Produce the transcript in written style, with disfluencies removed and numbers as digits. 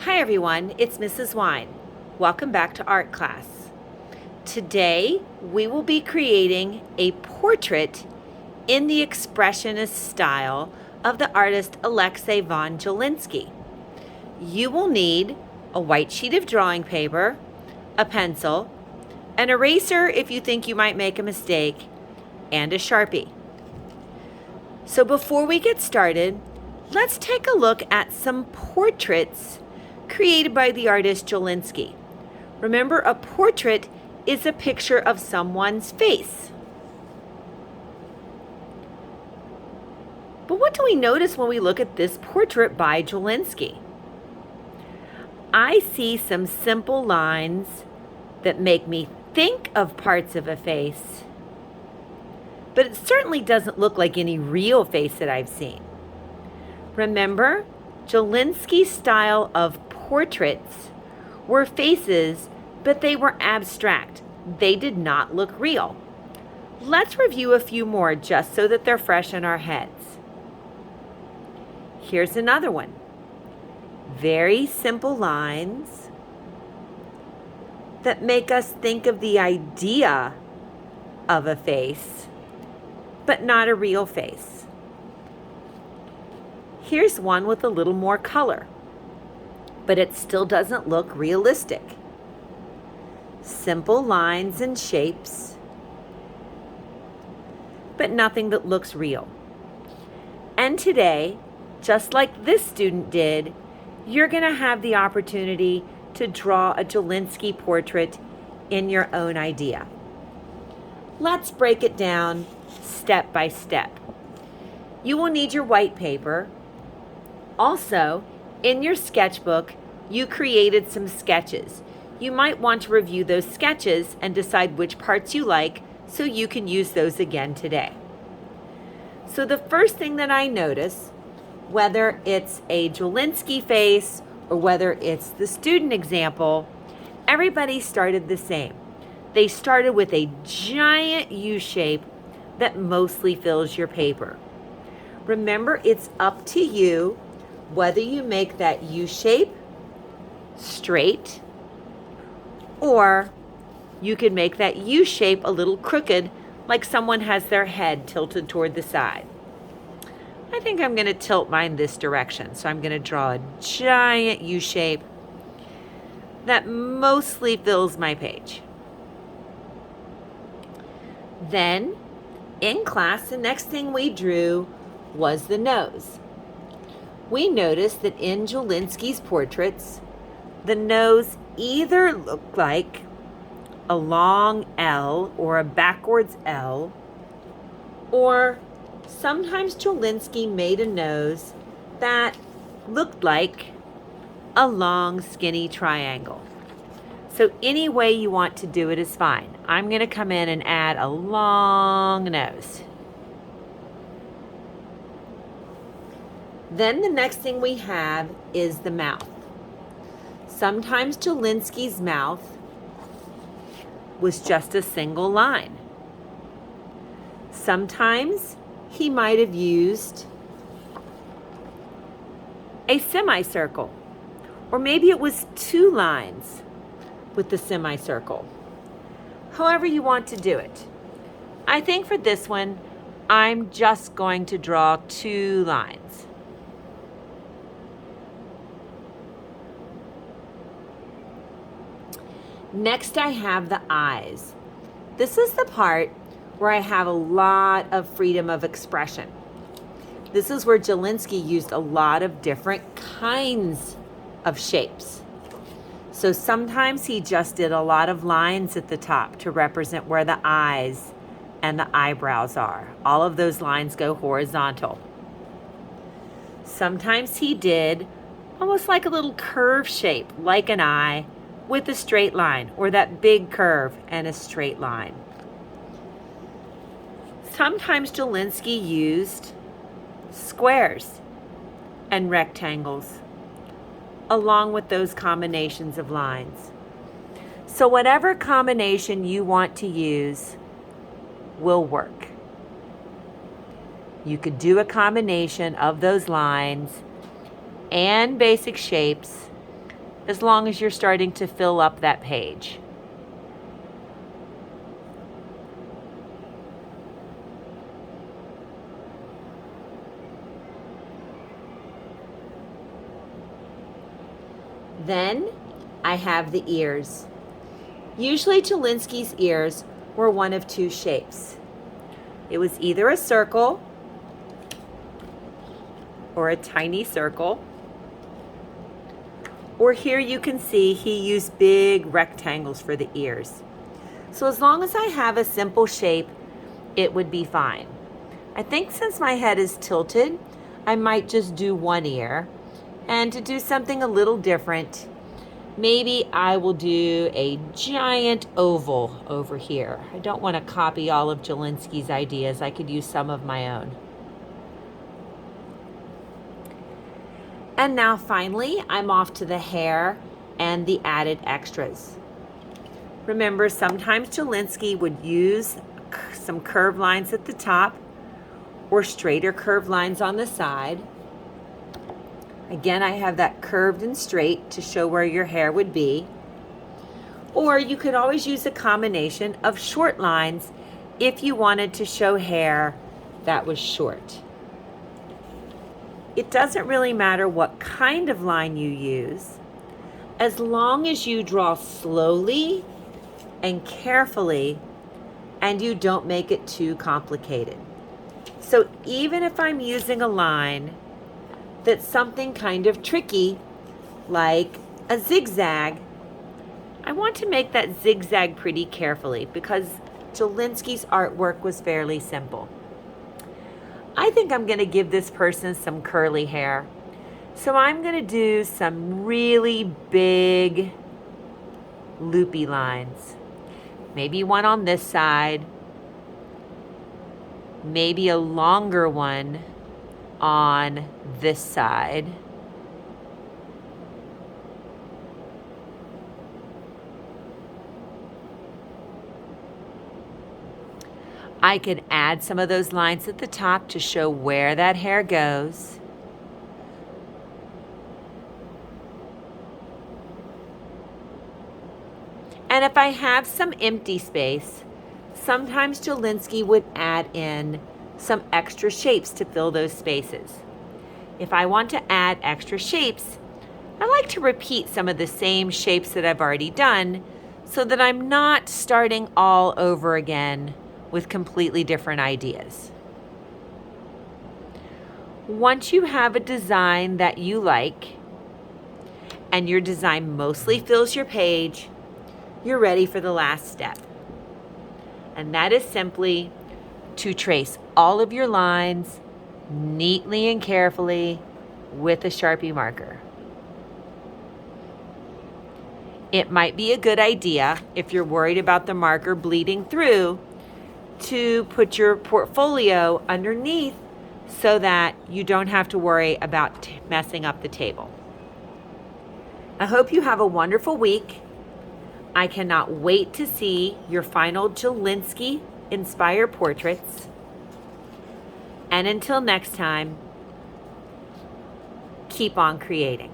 Hi everyone, it's Mrs. Wine. Welcome back to art class. Today we will be creating a portrait in the expressionist style of the artist Alexej von Jawlensky. You will need a white sheet of drawing paper, a pencil, an eraser if you think you might make a mistake, and a Sharpie. So before we get started, let's take a look at some portraits created by the artist Jawlensky. Remember, a portrait is a picture of someone's face. But what do we notice when we look at this portrait by Jawlensky? I see some simple lines that make me think of parts of a face, but it certainly doesn't look like any real face that I've seen. Remember, Jawlensky's style of portraits were faces, but they were abstract. They did not look real. Let's review a few more just so that they're fresh in our heads. Here's another one. Very simple lines that make us think of the idea of a face, but not a real face. Here's one with a little more color, but it still doesn't look realistic. Simple lines and shapes, but nothing that looks real. And today, just like this student did, you're going to have the opportunity to draw a Jawlensky portrait in your own idea. Let's break it down step by step. You will need your white paper. Also, in your sketchbook, you created some sketches. You might want to review those sketches and decide which parts you like so you can use those again today. So the first thing that I notice, whether it's a Jawlensky face or whether it's the student example, everybody started the same. They started with a giant U shape that mostly fills your paper. Remember, it's up to you whether you make that U shape straight, or you could make that U shape a little crooked, like someone has their head tilted toward the side. I think I'm going to tilt mine this direction, so I'm going to draw a giant U shape that mostly fills my page. Then, in class, the next thing we drew was the nose. We noticed that in Jawlensky's portraits, the nose either looked like a long L or a backwards L, or sometimes Jawlensky made a nose that looked like a long skinny triangle. So any way you want to do it is fine. I'm going to come in and add a long nose. Then the next thing we have is the mouth. Sometimes Jawlensky's mouth was just a single line. Sometimes he might have used a semicircle, or maybe it was two lines with the semicircle. However you want to do it. I think for this one, I'm just going to draw two lines. Next, I have the eyes. This is the part where I have a lot of freedom of expression. This is where Jawlensky used a lot of different kinds of shapes. So sometimes he just did a lot of lines at the top to represent where the eyes and the eyebrows are. All of those lines go horizontal. Sometimes he did almost like a little curve shape, like an eye, with a straight line, or that big curve and a straight line. Sometimes Jawlensky used squares and rectangles along with those combinations of lines. So whatever combination you want to use will work. You could do a combination of those lines and basic shapes as long as you're starting to fill up that page. Then I have the ears. Usually Jawlensky's ears were one of two shapes. It was either a circle or a tiny circle, or here you can see he used big rectangles for the ears. So as long as I have a simple shape, it would be fine. I think since my head is tilted, I might just do one ear. And to do something a little different, maybe I will do a giant oval over here. I don't want to copy all of Jawlensky's ideas. I could use some of my own. And now finally, I'm off to the hair and the added extras. Remember, sometimes Jawlensky would use some curved lines at the top or straighter curved lines on the side. Again, I have that curved and straight to show where your hair would be. Or you could always use a combination of short lines if you wanted to show hair that was short. It doesn't really matter what kind of line you use, as long as you draw slowly and carefully and you don't make it too complicated. So even if I'm using a line that's something kind of tricky, like a zigzag, I want to make that zigzag pretty carefully because Jawlensky's artwork was fairly simple. I think I'm going to give this person some curly hair. So I'm going to do some really big loopy lines. Maybe one on this side, maybe a longer one on this side. I could add some of those lines at the top to show where that hair goes. And if I have some empty space, sometimes Jawlensky would add in some extra shapes to fill those spaces. If I want to add extra shapes, I like to repeat some of the same shapes that I've already done so that I'm not starting all over again with completely different ideas. Once you have a design that you like and your design mostly fills your page, you're ready for the last step. And that is simply to trace all of your lines neatly and carefully with a Sharpie marker. It might be a good idea, if you're worried about the marker bleeding through, to put your portfolio underneath so that you don't have to worry about messing up the table. I hope you have a wonderful week. I cannot wait to see your final Jawlensky inspired portraits. And until next time, keep on creating.